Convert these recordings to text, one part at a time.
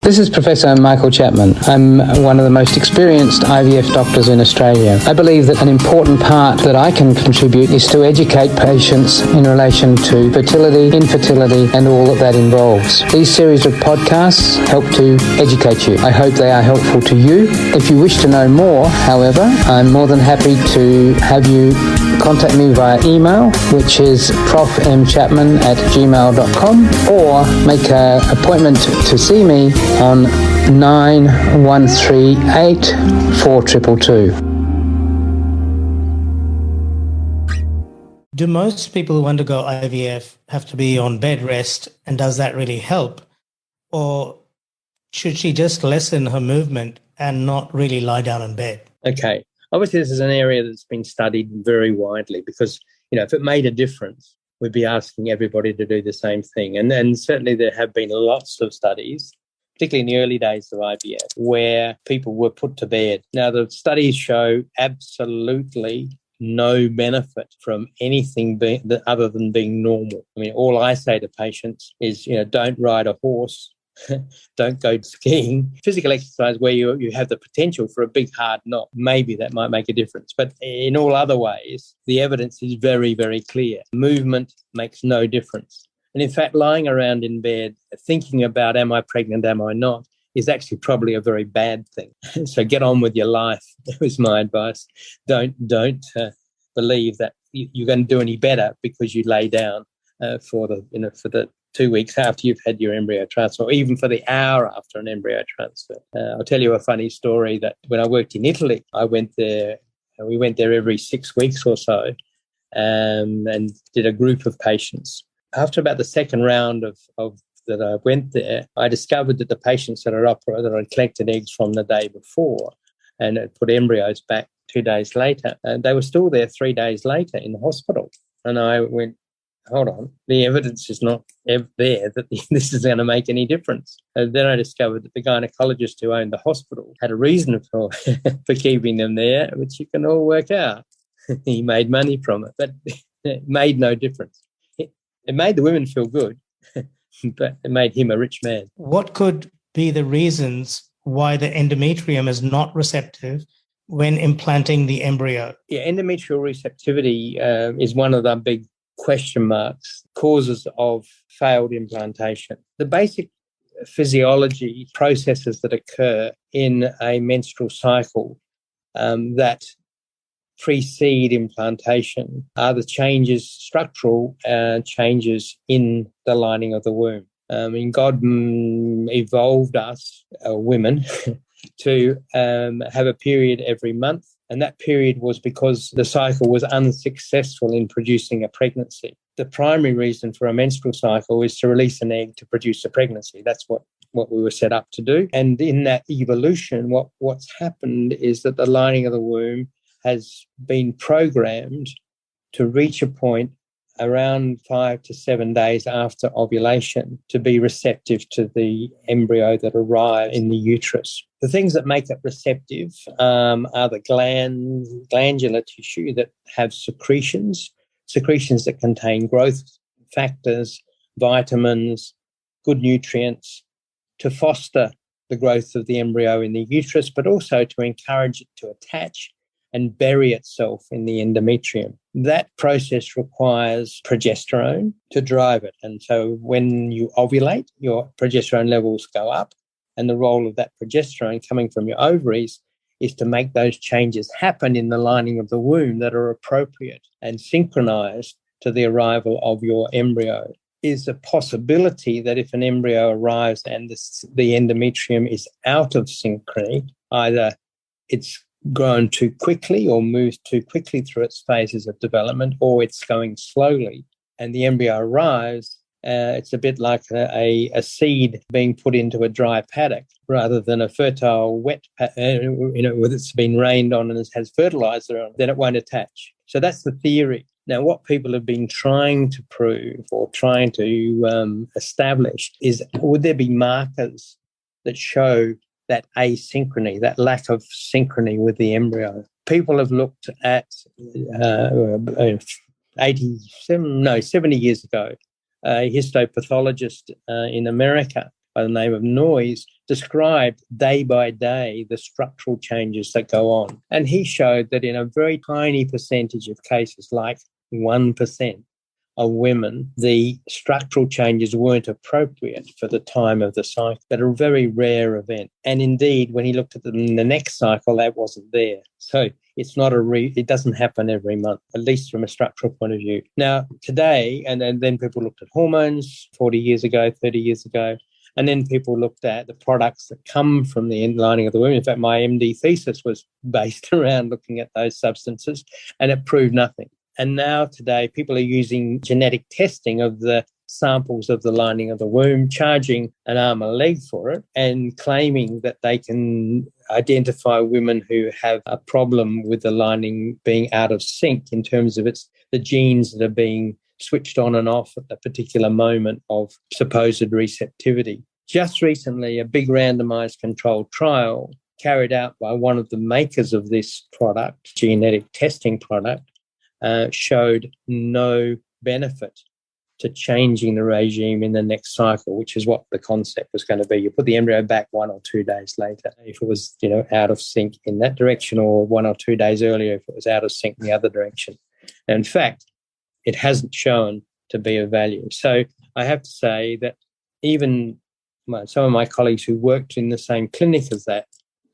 This is Professor Michael Chapman. I'm one of the most experienced IVF doctors in Australia. I believe that an important part that I can contribute is to educate patients in relation to fertility, infertility, and all that involves. These series of podcasts help to educate you. I hope they are helpful to you. If you wish to know more, however, I'm more than happy to have you contact me via email, which is profmchapman@gmail.com, or make an appointment to see me on 9138 4222. Do most people who undergo IVF have to be on bed rest, and does that really help? Or should she just lessen her movement and not really lie down in bed? Okay. Obviously, this is an area that's been studied very widely because, if it made a difference, we'd be asking everybody to do the same thing. And certainly there have been lots of studies, particularly in the early days of IVF, where people were put to bed. Now, the studies show absolutely no benefit from anything other than being normal. I mean, all I say to patients is, don't ride a horse. Don't go skiing. Physical exercise where you have the potential for a big hard knock, maybe that might make a difference. But in all other ways, the evidence is very, very clear. Movement makes no difference. And in fact, lying around in bed, thinking about, am I pregnant, am I not, is actually probably a very bad thing. So get on with your life, was my advice. Don't believe that you're going to do any better because you lay down for the 2 weeks after you've had your embryo transfer, or even for the hour after an embryo transfer. I'll tell you a funny story that when I worked in Italy, we went there every 6 weeks or so, and did a group of patients. After about the second round of that I went there, I discovered that the patients that had collected eggs from the day before and had put embryos back 2 days later, and they were still there 3 days later in the hospital. And I went, hold on, the evidence is not there that this is going to make any difference. And then I discovered that the gynecologist who owned the hospital had a reason for keeping them there, which you can all work out. He made money from it, but it made no difference. It made the women feel good, but it made him a rich man. What could be the reasons why the endometrium is not receptive when implanting the embryo? Yeah, endometrial receptivity is one of the big question marks, causes of failed implantation. The basic physiology processes that occur in a menstrual cycle that precede implantation are the structural changes in the lining of the womb. God evolved us, women, to have a period every month. And that period was because the cycle was unsuccessful in producing a pregnancy. The primary reason for a menstrual cycle is to release an egg to produce a pregnancy. That's what we were set up to do. And in that evolution, what's happened is that the lining of the womb has been programmed to reach a point around 5 to 7 days after ovulation to be receptive to the embryo that arrives in the uterus. The things that make it receptive are the glandular tissue that have secretions that contain growth factors, vitamins, good nutrients to foster the growth of the embryo in the uterus, but also to encourage it to attach and bury itself in the endometrium. That process requires progesterone to drive it. And so when you ovulate, your progesterone levels go up, and the role of that progesterone coming from your ovaries is to make those changes happen in the lining of the womb that are appropriate and synchronized to the arrival of your embryo. Is a possibility that if an embryo arrives and the endometrium is out of synchrony, either it's grown too quickly or moves too quickly through its phases of development, or it's going slowly, and the embryo arrives, it's a bit like a seed being put into a dry paddock rather than a fertile wet paddock, where it's been rained on and it has fertilizer on it, then it won't attach. So that's the theory. Now, what people have been trying to prove or trying to establish is, would there be markers that show that asynchrony, that lack of synchrony with the embryo? People have looked at 70 years ago, a histopathologist in America by the name of Noyes described day by day the structural changes that go on. And he showed that in a very tiny percentage of cases, like 1% of women, the structural changes weren't appropriate for the time of the cycle, but a very rare event. And indeed, when he looked at them in the next cycle, that wasn't there. So it's not it doesn't happen every month, at least from a structural point of view. Now, today, and then people looked at hormones 40 years ago, 30 years ago, and then people looked at the products that come from the lining of the womb. In fact, my MD thesis was based around looking at those substances, and it proved nothing. And now today, people are using genetic testing of the samples of the lining of the womb, charging an arm and a leg for it, and claiming that they can identify women who have a problem with the lining being out of sync in terms of the genes that are being switched on and off at the particular moment of supposed receptivity. Just recently, a big randomized controlled trial carried out by one of the makers of this product, genetic testing product, showed no benefit to changing the regime in the next cycle, which is what the concept was going to be. You put the embryo back 1 or 2 days later if it was, out of sync in that direction, or 1 or 2 days earlier if it was out of sync in the other direction. And in fact, it hasn't shown to be of value. So I have to say that even some of my colleagues who worked in the same clinic as that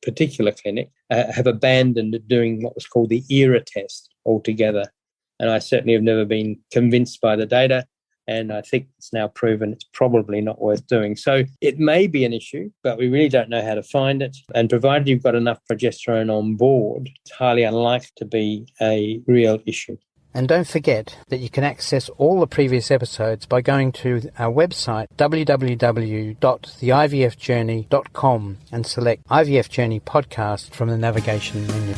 particular clinic have abandoned doing what was called the ERA test altogether. And I certainly have never been convinced by the data, and I think it's now proven it's probably not worth doing. So it may be an issue, but we really don't know how to find it. And provided you've got enough progesterone on board, it's highly unlikely to be a real issue. And don't forget that you can access all the previous episodes by going to our website, www.theivfjourney.com, and select IVF Journey Podcast from the navigation menu.